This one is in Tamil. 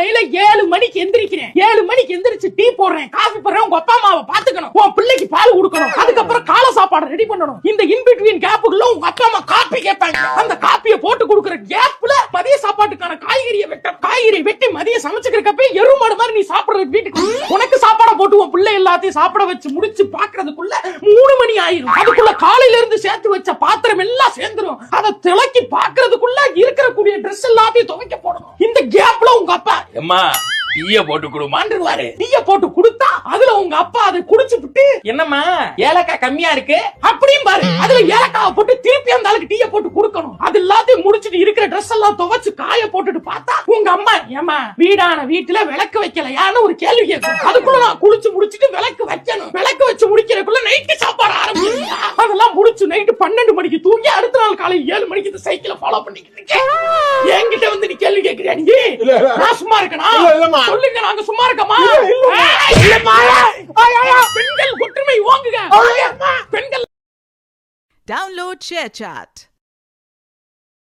காலையில 7 மணிக்கு எந்திரிக்கிறேன். 7 மணிக்கு எந்திரிச்சு டீ போடுறேன், காஃபி போடுறேன். உங்க அப்பா அம்மாவை பாத்துக்கணும், உன் பிள்ளைக்கு பால் கொடுக்கணும், அதுக்கப்புறம் காலை சாப்பாடு ரெடி பண்ணணும். இந்த இன்பிட்வீன் கேப்புக்குள்ள உங்க அப்பா அம்மா காப்பி கேட்பாங்க. அந்த காப்பியை போட்டு கொடுக்குற கேப்ல மதிய சாப்பாட்டுக்கான காய்கறியை வெட்டி மதிய சமைச்சுக்கிறப்ப எருமாடு மாதிரி நீ சாப்பிடுறது வீட்டுக்கு உனக்கு சாப்பாடை போட்டு உன் பிள்ளை எல்லாத்தையும் சாப்பிட வச்சு முடிச்சு பாக்குறதுக்குள்ள 3 மணி ஆயிரும். அதுக்குள்ள காலையில இருந்து சேர்த்து வச்ச பாத்திரம் எல்லாம் சேர்ந்துரும். அதை திளக்கி பாக்குறதுக்குள்ள இருக்கிற கூடிய ட்ரெஸ் எல்லாத்தையும் துவைக்க போடணும். இந்த கேப்ல உங்க அப்பா அம்மா டீய போட்டு குடுமான்றுவாரு. டீய போட்டு குடுத்தா அதுல உங்க அப்பா அதை குடிச்சு விட்டு என்னம்மா ஏலக்காய் கம்மியா இருக்கு அப்படியும் பாரு. அதுல ஏலக்காவை போட்டு திருப்பி அந்த ஆளுக்கு டீய போட்டு குடுக்கணும். அது எல்லாத்தையும் முடிச்சிட்டு இருக்கிற ட்ரெஸ் எல்லாம் துவைச்சு காய போட்டுட்டு பார்த்தா உங்க அம்மா ஏமா வீடான வீட்டுல விளக்கு வைக்கலையான்னு ஒரு கேள்வி கேட்கும். அதுக்குள்ள நான் குளிச்சு முடிச்சிட்டு விளக்கு வைக்கணும். விளக்கு வச்சு முடிக்கிறதுக்குள்ள நைட்டு சாப்பாடு ஆரம்பிச்சு அதெல்லாம் முடிச்சு நைட்டு 12 மணிக்கு தூங்கி அடுத்த நாள் காலை 7 மணிக்கு இந்த சைக்கிளை ஃபாலோ பண்ணிக்கிட்டு இருக்கேன். என்கிட்ட வந்து நீ கேள்வி கேட்கிறியா? நீ நான் சும்மா இருக்கணும் சொல்லுங்க. நாங்க சும்மா இருக்கமா? பெண்கள் ஒற்றுமை ஓங்குக. பெண்கள் Download ShareChat.